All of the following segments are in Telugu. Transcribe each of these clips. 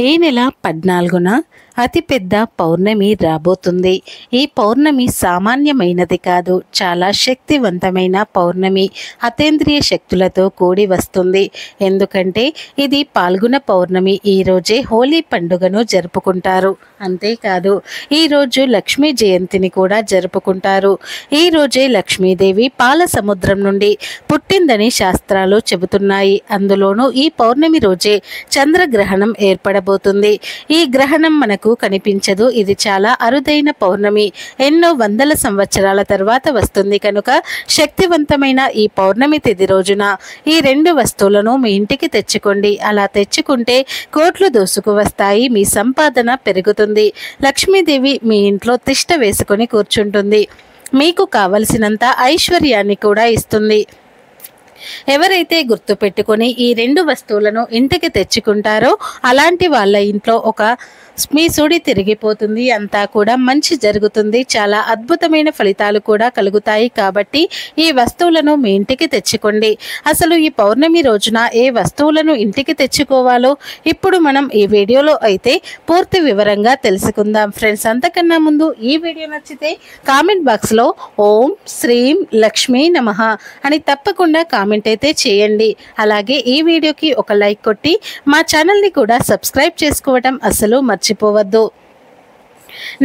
ఈ నెల 14న అతిపెద్ద పౌర్ణమి రాబోతుంది. ఈ పౌర్ణమి సామాన్యమైనది కాదు, చాలా శక్తివంతమైన పౌర్ణమి. అతీంద్రియ శక్తులతో కూడి వస్తుంది. ఎందుకంటే ఇది పాల్గొన పౌర్ణమి. ఈరోజే హోలీ పండుగను జరుపుకుంటారు. అంతేకాదు ఈరోజు లక్ష్మీ జయంతిని కూడా జరుపుకుంటారు. ఈరోజే లక్ష్మీదేవి పాల సముద్రం నుండి పుట్టిందని శాస్త్రాలు చెబుతున్నాయి. అందులోనూ ఈ పౌర్ణమి రోజే చంద్రగ్రహణం ఏర్పడబోతుంది. ఈ గ్రహణం మనకు కనిపించదు. ఇది చాలా అరుదైన పౌర్ణమి. ఎన్నో వందల సంవత్సరాల తర్వాత వస్తుంది కనుక శక్తివంతమైన ఈ పౌర్ణమి తిథి రోజున ఈ రెండు వస్తువులను మీ ఇంటికి తెచ్చుకోండి. అలా తెచ్చుకుంటే కోట్లు దోసుకు వస్తాయి, మీ సంపాదన పెరుగుతుంది. లక్ష్మీదేవి మీ ఇంట్లో తిష్ట వేసుకొని కూర్చుంటుంది. మీకు కావలసినంత ఐశ్వర్యాన్ని కూడా ఇస్తుంది. ఎవరైతే గుర్తుపెట్టుకొని ఈ రెండు వస్తువులను ఇంటికి తెచ్చుకుంటారో అలాంటి వాళ్ళ ఇంట్లో మీ సుడి తిరిగిపోతుంది. అంతా కూడా మంచి జరుగుతుంది. చాలా అద్భుతమైన ఫలితాలు కూడా కలుగుతాయి. కాబట్టి ఈ వస్తువులను మీ ఇంటికి తెచ్చుకోండి. అసలు ఈ పౌర్ణమి రోజున ఏ వస్తువులను ఇంటికి తెచ్చుకోవాలో ఇప్పుడు మనం ఈ వీడియోలో అయితే పూర్తి వివరంగా తెలుసుకుందాం ఫ్రెండ్స్. అంతకన్నా ముందు ఈ వీడియో నచ్చితే కామెంట్ బాక్స్లో ఓం శ్రీం లక్ష్మీ నమః అని తప్పకుండా కామెంట్ అయితే చేయండి. అలాగే ఈ వీడియోకి ఒక లైక్ కొట్టి మా ఛానల్ని కూడా సబ్స్క్రైబ్ చేసుకోవడం అస్సలు మర్చిపోవద్దు.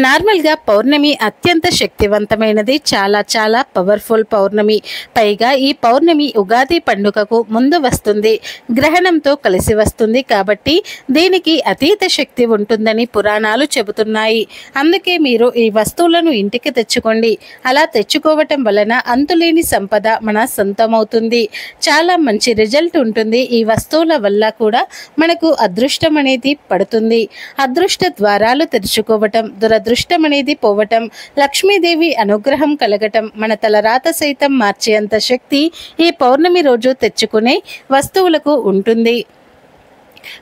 నార్మల్గా పౌర్ణమి అత్యంత శక్తివంతమైనది, చాలా పవర్ఫుల్ పౌర్ణమి. పైగా ఈ పౌర్ణమి ఉగాది పండుగకు ముందు వస్తుంది, గ్రహణంతో కలిసి వస్తుంది. కాబట్టి దీనికి అతీత శక్తి ఉంటుందని పురాణాలు చెబుతున్నాయి. అందుకే మీరు ఈ వస్తువులను ఇంటికి తెచ్చుకోండి. అలా తెచ్చుకోవటం వలన అంతులేని సంపద మన సొంతమవుతుంది. చాలా మంచి రిజల్ట్ ఉంటుంది. ఈ వస్తువుల వల్ల కూడా మనకు అదృష్టం అనేది పడుతుంది. అదృష్ట ద్వారాలు తెరుచుకోవటం, దురదృష్టం అనేది పోవటం, లక్ష్మీదేవి అనుగ్రహం కలగటం, మన తలరాత సైతం మార్చేంత శక్తి ఈ పౌర్ణమి రోజు తెచ్చుకునే వస్తువులకు ఉంటుంది.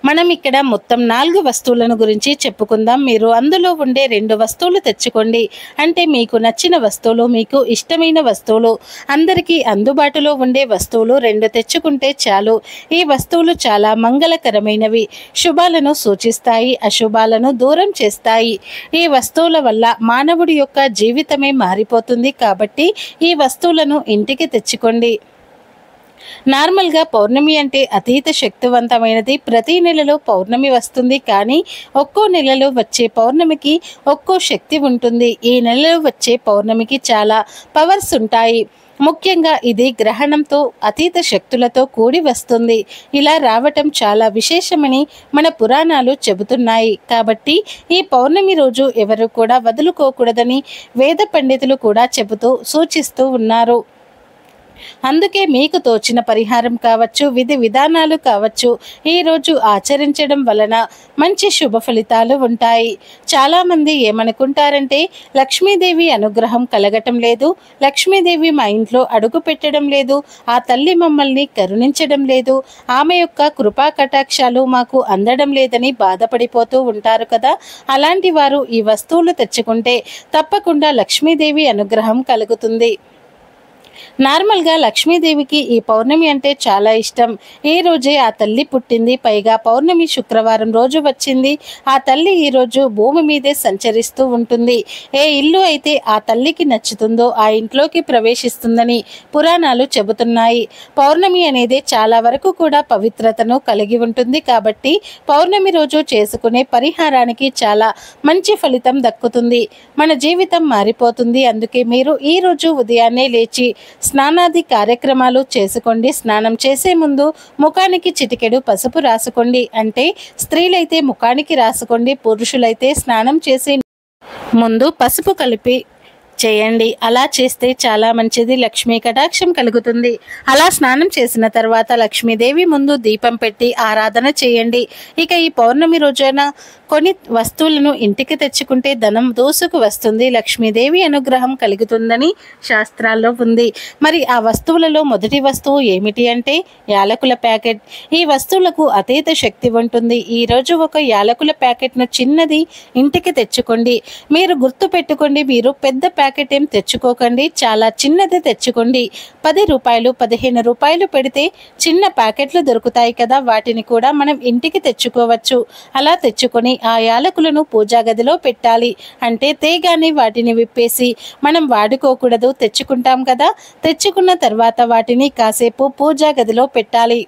మనం ఇక్కడ మొత్తం 4 వస్తువులను గురించి చెప్పుకుందాం. మీరు అందులో ఉండే 2 వస్తువులు తెచ్చుకోండి. అంటే మీకు నచ్చిన వస్తువులు, మీకు ఇష్టమైన వస్తువులు, అందరికీ అందుబాటులో ఉండే వస్తువులు 2 తెచ్చుకుంటే చాలు. ఈ వస్తువులు చాలా మంగళకరమైనవి, శుభాలను సూచిస్తాయి, అశుభాలను దూరం చేస్తాయి. ఈ వస్తువుల వల్ల మానవుడి యొక్క జీవితమే మారిపోతుంది. కాబట్టి ఈ వస్తువులను ఇంటికి తెచ్చుకోండి. నార్మల్గా పౌర్ణమి అంటే అతీత శక్తివంతమైనది. ప్రతి నెలలో పౌర్ణమి వస్తుంది, కానీ ఒక్కో నెలలో వచ్చే పౌర్ణమికి ఒక్కో శక్తి ఉంటుంది. ఈ నెలలో వచ్చే పౌర్ణమికి చాలా పవర్స్ ఉంటాయి. ముఖ్యంగా ఇది గ్రహణంతో అతీత శక్తులతో కూడి వస్తుంది. ఇలా రావటం చాలా విశేషమని మన పురాణాలు చెబుతున్నాయి. కాబట్టి ఈ పౌర్ణమి రోజు ఎవరు కూడా వదులుకోకూడదని వేద పండితులు కూడా చెబుతూ సూచిస్తూ ఉన్నారు. అందుకే మీకు తోచిన పరిహారం కావచ్చు, విధి విధానాలు కావచ్చు, ఈరోజు ఆచరించడం వలన మంచి శుభ ఫలితాలు ఉంటాయి. చాలామంది ఏమనుకుంటారంటే లక్ష్మీదేవి అనుగ్రహం కలగటం లేదు, లక్ష్మీదేవి మా ఇంట్లో అడుగు పెట్టడం లేదు, ఆ తల్లి మమ్మల్ని కరుణించడం లేదు, ఆమె యొక్క కృపా కటాక్షాలు మాకు అందడం లేదని బాధపడిపోతూ ఉంటారు కదా. అలాంటి వారు ఈ వస్తువులు తెచ్చుకుంటే తప్పకుండా లక్ష్మీదేవి అనుగ్రహం కలుగుతుంది. నార్మల్గా లక్ష్మీదేవికి ఈ పౌర్ణమి అంటే చాలా ఇష్టం. ఈ రోజే ఆ తల్లి పుట్టింది. పైగా పౌర్ణమి శుక్రవారం రోజు వచ్చింది. ఆ తల్లి ఈరోజు భూమి మీదే సంచరిస్తూ ఉంటుంది. ఏ ఇల్లు అయితే ఆ తల్లికి నచ్చుతుందో ఆ ఇంట్లోకి ప్రవేశిస్తుందని పురాణాలు చెబుతున్నాయి. పౌర్ణమి అనేది చాలా వరకు కూడా పవిత్రతను కలిగి ఉంటుంది. కాబట్టి పౌర్ణమి రోజు చేసుకునే పరిహారానికి చాలా మంచి ఫలితం దక్కుతుంది. మన జీవితం మారిపోతుంది. అందుకే మీరు ఈరోజు ఉదయాన్నే లేచి స్నానాది కార్యక్రమాలు చేసుకోండి. స్నానం చేసే ముందు ముఖానికి చిటికెడు పసుపు రాసుకోండి. అంటే స్త్రీలైతే ముఖానికి రాసుకోండి, పురుషులైతే స్నానం చేసి ముందు పసుపు కలిపి చేయండి. అలా చేస్తే చాలా మంచిది, లక్ష్మీ కటాక్షం కలుగుతుంది. అలా స్నానం చేసిన తర్వాత లక్ష్మీదేవి ముందు దీపం పెట్టి ఆరాధన చేయండి. ఇక ఈ పౌర్ణమి రోజున కొన్ని వస్తువులను ఇంటికి తెచ్చుకుంటే ధనం దోసుకు వస్తుంది, లక్ష్మీదేవి అనుగ్రహం కలుగుతుందని శాస్త్రాల్లో ఉంది. మరి ఆ వస్తువులలో మొదటి వస్తువు ఏమిటి అంటే యాలకుల ప్యాకెట్. ఈ వస్తువులకు అతీత శక్తి ఉంటుంది. ఈరోజు ఒక యాలకుల ప్యాకెట్ను చిన్నది ఇంటికి తెచ్చుకోండి. మీరు గుర్తు పెట్టుకోండి, మీరు పెద్ద ప్యాకెట్ ఏం తెచ్చుకోకండి, చాలా చిన్నది తెచ్చుకోండి. 10 రూపాయలు 15 రూపాయలు పెడితే చిన్న ప్యాకెట్లు దొరుకుతాయి కదా, వాటిని కూడా మనం ఇంటికి తెచ్చుకోవచ్చు. అలా తెచ్చుకొని ఆ యాలకులను పూజా గదిలో పెట్టాలి. అంటే తేగానే వాటిని విప్పేసి మనం వాడుకోకూడదు, తెచ్చుకుంటాం కదా. తెచ్చుకున్న తర్వాత వాటిని కాసేపు పూజా గదిలో పెట్టాలి.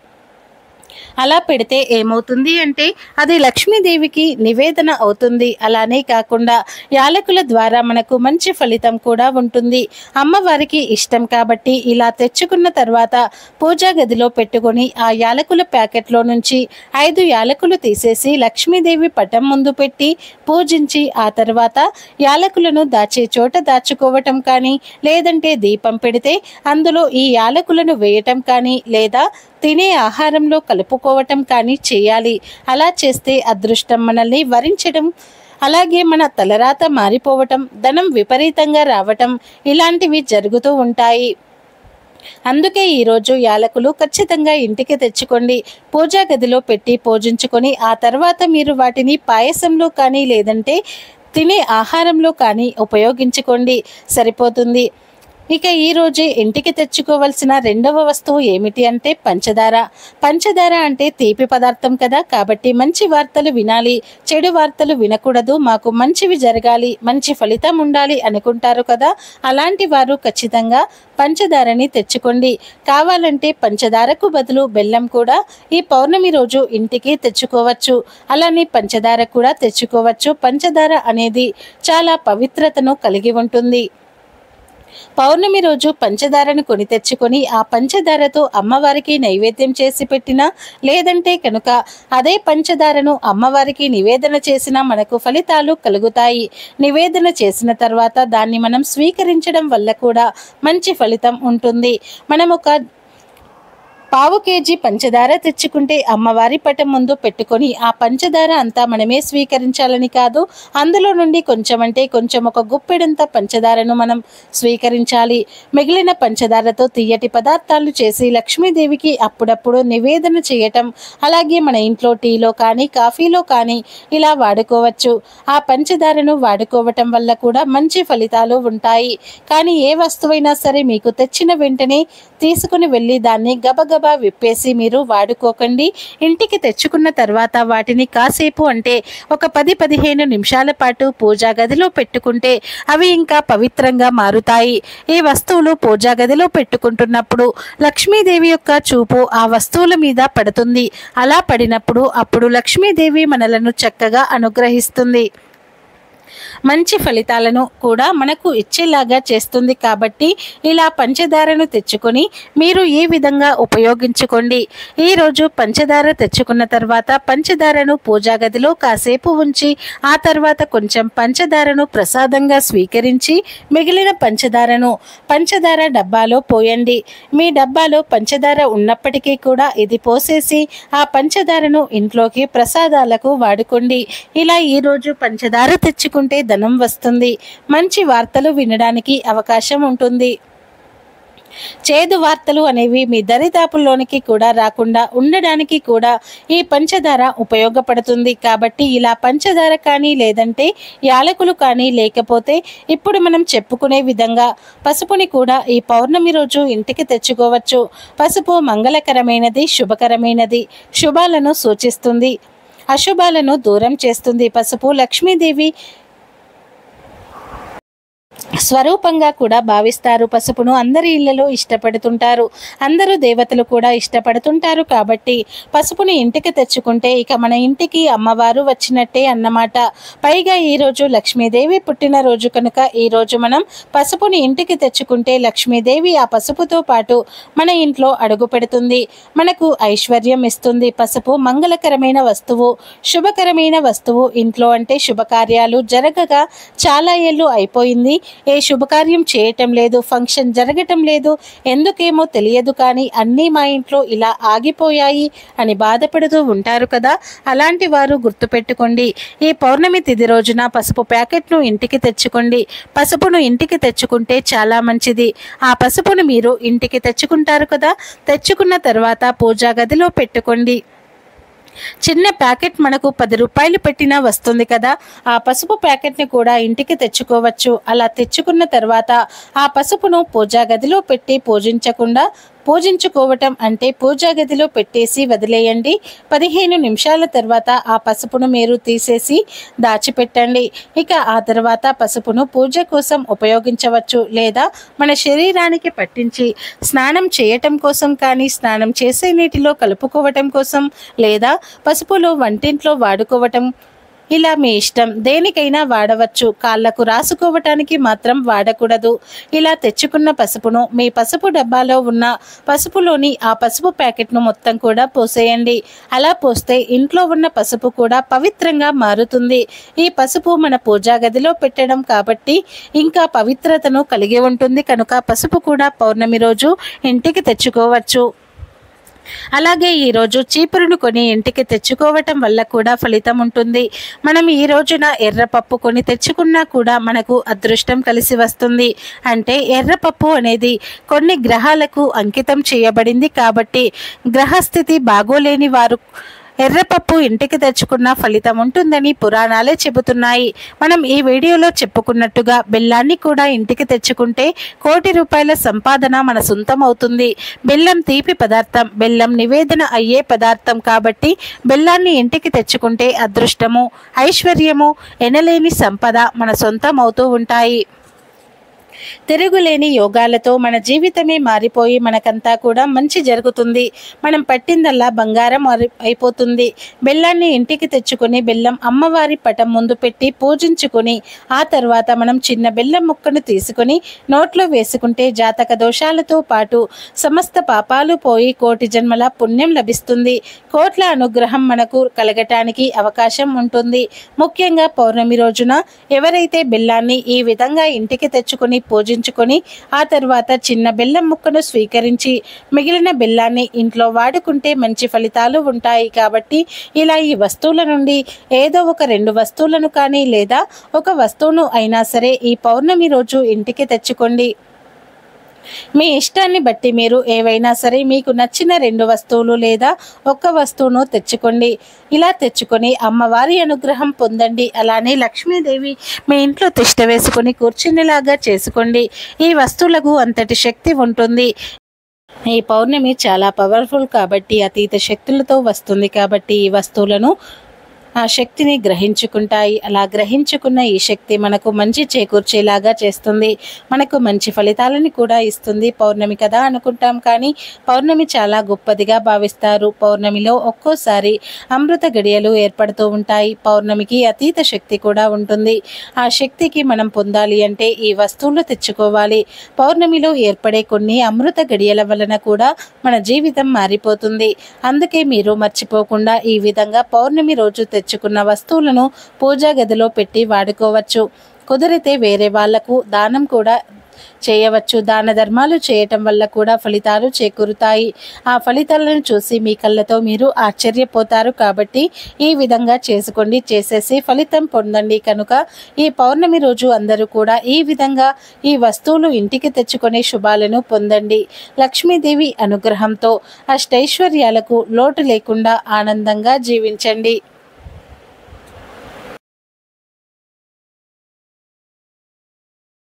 అలా పెడితే ఏమవుతుంది అంటే అది లక్ష్మీదేవికి నివేదన అవుతుంది. అలానే కాకుండా యాలకుల ద్వారా మనకు మంచి ఫలితం కూడా ఉంటుంది. అమ్మవారికి ఇష్టం కాబట్టి ఇలా తెచ్చుకున్న తర్వాత పూజా గదిలో పెట్టుకొని ఆ యాలకుల ప్యాకెట్లో నుంచి 5 యాలకులు తీసేసి లక్ష్మీదేవి పటం ముందు పెట్టి పూజించి ఆ తర్వాత యాలకులను దాచే చోట దాచుకోవటం కానీ, లేదంటే దీపం పెడితే అందులో ఈ యాలకులను వేయటం కానీ, లేదా తినే ఆహారంలో కలుపుకోవటం కానీ చేయాలి. అలా చేస్తే అదృష్టం మనల్ని వరించడం, అలాగే మన తలరాత మారిపోవటం, ధనం విపరీతంగా రావటం ఇలాంటివి జరుగుతూ ఉంటాయి. అందుకే ఈరోజు యాలకులు ఖచ్చితంగా ఇంటికి తెచ్చుకోండి. పూజా గదిలో పెట్టి పూజించుకొని ఆ తర్వాత మీరు వాటిని పాయసంలో కానీ, లేదంటే తినే ఆహారంలో కానీ ఉపయోగించుకోండి, సరిపోతుంది. ఇక ఈరోజు ఇంటికి తెచ్చుకోవాల్సిన రెండవ వస్తువు ఏమిటి అంటే పంచదార. పంచదార అంటే తీపి పదార్థం కదా, కాబట్టి మంచి వార్తలు వినాలి, చెడు వార్తలు వినకూడదు, మాకు మంచివి జరగాలి, మంచి ఫలితం ఉండాలి అనుకుంటారు కదా. అలాంటి వారు ఖచ్చితంగా పంచదారని తెచ్చుకోండి. కావాలంటే పంచదారకు బదులు బెల్లం కూడా ఈ పౌర్ణమి రోజు ఇంటికి తెచ్చుకోవచ్చు. అలానే పంచదార కూడా తెచ్చుకోవచ్చు. పంచదార అనేది చాలా పవిత్రతను కలిగి ఉంటుంది. పౌర్ణమి రోజు పంచదారను కొని తెచ్చుకొని ఆ పంచదారతో అమ్మవారికి నైవేద్యం చేసి పెట్టినా, లేదంటే కనుక అదే పంచదారను అమ్మవారికి నివేదన చేసినా మనకు ఫలితాలు కలుగుతాయి. నివేదన చేసిన తర్వాత దాన్ని మనం స్వీకరించడం వల్ల కూడా మంచి ఫలితం ఉంటుంది. మనం ఒక 1/2 కేజీ పంచదార తెచ్చుకుంటే అమ్మవారి పటం ముందు పెట్టుకొని ఆ పంచదార అంతా మనమే స్వీకరించాలని కాదు, అందులో నుండి కొంచెం అంటే కొంచెం ఒక గుప్పెడంత పంచదారను మనం స్వీకరించాలి. మిగిలిన పంచదారతో తీయటి పదార్థాలు చేసి లక్ష్మీదేవికి అప్పుడప్పుడు నివేదన చేయటం, అలాగే మన ఇంట్లో టీలో కానీ కాఫీలో కానీ ఇలా వాడుకోవచ్చు. ఆ పంచదారను వాడుకోవటం వల్ల కూడా మంచి ఫలితాలు ఉంటాయి. కానీ ఏ వస్తువైనా సరే మీకు తెచ్చిన వెంటనే తీసుకుని వెళ్ళి దాన్ని గబగబా విప్పేసి మీరు వాడుకోకండి. ఇంటికి తెచ్చుకున్న తర్వాత వాటిని కాసేపు అంటే ఒక 10-15 నిమిషాల పాటు పూజా గదిలో పెట్టుకుంటే అవి ఇంకా పవిత్రంగా మారుతాయి. ఈ వస్తువులు పూజా గదిలో పెట్టుకుంటున్నప్పుడు లక్ష్మీదేవి యొక్క చూపు ఆ వస్తువుల మీద పడుతుంది. అలా పడినప్పుడు అప్పుడు లక్ష్మీదేవి మనలను చక్కగా అనుగ్రహిస్తుంది, మంచి ఫలితాలను కూడా మనకు ఇచ్చేలాగా చేస్తుంది. కాబట్టి ఇలా పంచదారను తెచ్చుకొని మీరు ఈ విధంగా ఉపయోగించుకోండి. ఈరోజు పంచదార తెచ్చుకున్న తర్వాత పంచదారను పూజా గదిలో కాసేపు ఉంచి ఆ తర్వాత కొంచెం పంచదారను ప్రసాదంగా స్వీకరించి మిగిలిన పంచదార డబ్బాలో పోయండి. మీ డబ్బాలో పంచదార ఉన్నప్పటికీ కూడా ఇది పోసేసి ఆ పంచదారను ఇంట్లోకి ప్రసాదాలకు వాడుకోండి. ఇలా ఈరోజు పంచదార తెచ్చుకుంటే ధనం వస్తుంది, మంచి వార్తలు వినడానికి అవకాశం ఉంటుంది. చేదు వార్తలు అనేవి మీ దరిదాపుల్లోనికి కూడా రాకుండా ఉండడానికి కూడా ఈ పంచదార ఉపయోగపడుతుంది. కాబట్టి ఇలా పంచదార కానీ, లేదంటే యాలకులు కానీ, లేకపోతే ఇప్పుడు మనం చెప్పుకునే విధంగా పసుపుని కూడా ఈ పౌర్ణమి రోజు ఇంటికి తెచ్చుకోవచ్చు. పసుపు మంగళకరమైనది, శుభకరమైనది, శుభాలను సూచిస్తుంది, అశుభాలను దూరం చేస్తుంది. పసుపు లక్ష్మీదేవి స్వరూపంగా కూడా భావిస్తారు. పసుపును అందరి ఇళ్లలో ఇష్టపడుతుంటారు, అందరూ దేవతలు కూడా ఇష్టపడుతుంటారు. కాబట్టి పసుపుని ఇంటికి తెచ్చుకుంటే ఇక మన ఇంటికి అమ్మవారు వచ్చినట్టే అన్నమాట. పైగా ఈరోజు లక్ష్మీదేవి పుట్టినరోజు కనుక ఈరోజు మనం పసుపుని ఇంటికి తెచ్చుకుంటే లక్ష్మీదేవి ఆ పసుపుతో పాటు మన ఇంట్లో అడుగు పెడుతుంది, మనకు ఐశ్వర్యం ఇస్తుంది. పసుపు మంగళకరమైన వస్తువు, శుభకరమైన వస్తువు. ఇంట్లో అంటే శుభకార్యాలు జరగగా చాలా ఏళ్ళు అయిపోయింది, ఏ శుభకార్యం చేయటం లేదు, ఫంక్షన్ జరగటం లేదు, ఎందుకేమో తెలియదు, కానీ అన్నీ మా ఇంట్లో ఇలా ఆగిపోయాయి అని బాధపడుతూ ఉంటారు కదా. అలాంటి వారు గుర్తుపెట్టుకోండి, ఈ పౌర్ణమి తిథి రోజున పసుపు ప్యాకెట్ను ఇంటికి తెచ్చుకోండి. పసుపును ఇంటికి తెచ్చుకుంటే చాలా మంచిది. ఆ పసుపును మీరు ఇంటికి తెచ్చుకుంటారు కదా, తెచ్చుకున్న తర్వాత పూజా గదిలో పెట్టుకోండి. చిన్న ప్యాకెట్ మనకు 10 రూపాయలు పెట్టినా వస్తుంది కదా, ఆ పసుపు ప్యాకెట్ని కూడా ఇంటికి తెచ్చుకోవచ్చు. అలా తెచ్చుకున్న తర్వాత ఆ పసుపును పూజా గదిలో పెట్టి పూజించుకోవటం అంటే పూజా గదిలో పెట్టేసి వదిలేయండి. 15 నిమిషాల తర్వాత ఆ పసుపును మీరు తీసేసి దాచిపెట్టండి. ఇక ఆ తర్వాత పసుపును పూజ కోసం ఉపయోగించవచ్చు, లేదా మన శరీరానికి పట్టించి స్నానం చేయటం కోసం కానీ, స్నానం చేసే నీటిలో కలుపుకోవటం కోసం, లేదా పసుపులో వంటింట్లో వాడుకోవటం, ఇలా మీ ఇష్టం, దేనికైనా వాడవచ్చు. కాళ్లకు రాసుకోవటానికి మాత్రం వాడకూడదు. ఇలా తెచ్చుకున్న పసుపును మీ పసుపు డబ్బాలో ఉన్న పసుపులోని ఆ పసుపు ప్యాకెట్ను మొత్తం కూడా పోసేయండి. అలా పోస్తే ఇంట్లో ఉన్న పసుపు కూడా పవిత్రంగా మారుతుంది. ఈ పసుపు మన పూజా గదిలో పెట్టడం కాబట్టి ఇంకా పవిత్రతను కలిగి ఉంటుంది కనుక పసుపు కూడా పౌర్ణమి రోజు ఇంటికి తెచ్చుకోవచ్చు. అలాగే ఈరోజు చీపురును కొని ఇంటికి తెచ్చుకోవటం వల్ల కూడా ఫలితం ఉంటుంది. మనం ఈ రోజున ఎర్రపప్పు కొని తెచ్చుకున్నా కూడా మనకు అదృష్టం కలిసి వస్తుంది. అంటే ఎర్రపప్పు అనేది కొన్ని గ్రహాలకు అంకితం చేయబడింది కాబట్టి గ్రహస్థితి బాగోలేని వారు ఎర్రపప్పు ఇంటికి తెచ్చుకున్న ఫలితం ఉంటుందని పురాణాలే చెబుతున్నాయి. మనం ఈ వీడియోలో చెప్పుకున్నట్టుగా బెల్లాన్ని కూడా ఇంటికి తెచ్చుకుంటే 1 కోటి రూపాయల సంపాదన మన సొంతం అవుతుంది. బెల్లం తీపి పదార్థం, బెల్లం నివేదన అయ్యే పదార్థం కాబట్టి బెల్లాన్ని ఇంటికి తెచ్చుకుంటే అదృష్టము, ఐశ్వర్యము, ఎనలేని సంపద మన సొంతం అవుతూ ఉంటాయి. తిరుగులేని యోగాలతో మన జీవితమే మారిపోయి మనకంతా కూడా మంచి జరుగుతుంది. మనం పట్టిందల్లా బంగారం అయిపోతుంది. బెల్లాన్ని ఇంటికి తెచ్చుకొని బెల్లం అమ్మవారి పటం ముందు పెట్టి పూజించుకొని ఆ తర్వాత మనం చిన్న బెల్లం ముక్కను తీసుకొని నోట్లో వేసుకుంటే జాతక దోషాలతో పాటు సమస్త పాపాలు పోయి 1 కోటి జన్మల పుణ్యం లభిస్తుంది. కోట్ల అనుగ్రహం మనకు కలగటానికి అవకాశం ఉంటుంది. ముఖ్యంగా పౌర్ణమి రోజున ఎవరైతే బెల్లాన్ని ఈ విధంగా ఇంటికి తెచ్చుకొని పూజించుకొని ఆ తర్వాత చిన్న బెల్లం ముక్కను స్వీకరించి మిగిలిన బెల్లాన్ని ఇంట్లో వాడుకుంటే మంచి ఫలితాలు ఉంటాయి. కాబట్టి ఇలా ఈ వస్తువుల నుండి ఏదో ఒక 2 వస్తువులను కానీ లేదా ఒక వస్తువును అయినా సరే ఈ పౌర్ణమి రోజు ఇంటికి తెచ్చుకోండి. మీ ఇష్టాన్ని బట్టి మీరు ఏవైనా సరే మీకు నచ్చిన 2 వస్తువులు లేదా ఒక్క వస్తువును తెచ్చుకోండి. ఇలా తెచ్చుకొని అమ్మవారి అనుగ్రహం పొందండి. అలానే లక్ష్మీదేవి మీ ఇంట్లో తిష్ట వేసుకొని కూర్చునేలాగా చేసుకోండి. ఈ వస్తువులకు అంతటి శక్తి ఉంటుంది. ఈ పౌర్ణమి చాలా పవర్ఫుల్ కాబట్టి అతీత శక్తులతో వస్తుంది కాబట్టి ఈ వస్తువులను ఆ శక్తిని గ్రహించుకుంటాయి. అలా గ్రహించుకున్న ఈ శక్తి మనకు మంచి చేకూర్చేలాగా చేస్తుంది, మనకు మంచి ఫలితాలను కూడా ఇస్తుంది. పౌర్ణమి కదా అనుకుంటాం కానీ పౌర్ణమి చాలా గొప్పదిగా భావిస్తారు. పౌర్ణమిలో ఒక్కోసారి అమృత గడియలు ఏర్పడుతూ ఉంటాయి. పౌర్ణమికి అతీత శక్తి కూడా ఉంటుంది. ఆ శక్తికి మనం పొందాలి అంటే ఈ వస్తువులు తెచ్చుకోవాలి. పౌర్ణమిలో ఏర్పడే కొన్ని అమృత గడియల వలన కూడా మన జీవితం మారిపోతుంది. అందుకే మీరు మర్చిపోకుండా ఈ విధంగా పౌర్ణమి రోజు తెచ్చుకున్న వస్తువులను పూజా గదిలో పెట్టి వాడుకోవచ్చు. కుదిరితే వేరే వాళ్లకు దానం కూడా చేయవచ్చు. దాన ధర్మాలు చేయటం వల్ల కూడా ఫలితాలు చేకూరుతాయి. ఆ ఫలితాలను చూసి మీ కళ్ళతో మీరు ఆశ్చర్యపోతారు. కాబట్టి ఈ విధంగా చేసుకోండి, చేసేసి ఫలితం పొందండి. కనుక ఈ పౌర్ణమి రోజు అందరూ కూడా ఈ విధంగా ఈ వస్తువులు ఇంటికి తెచ్చుకునే శుభాలను పొందండి. లక్ష్మీదేవి అనుగ్రహంతో అష్టైశ్వర్యాలకు లోటు లేకుండా ఆనందంగా జీవించండి.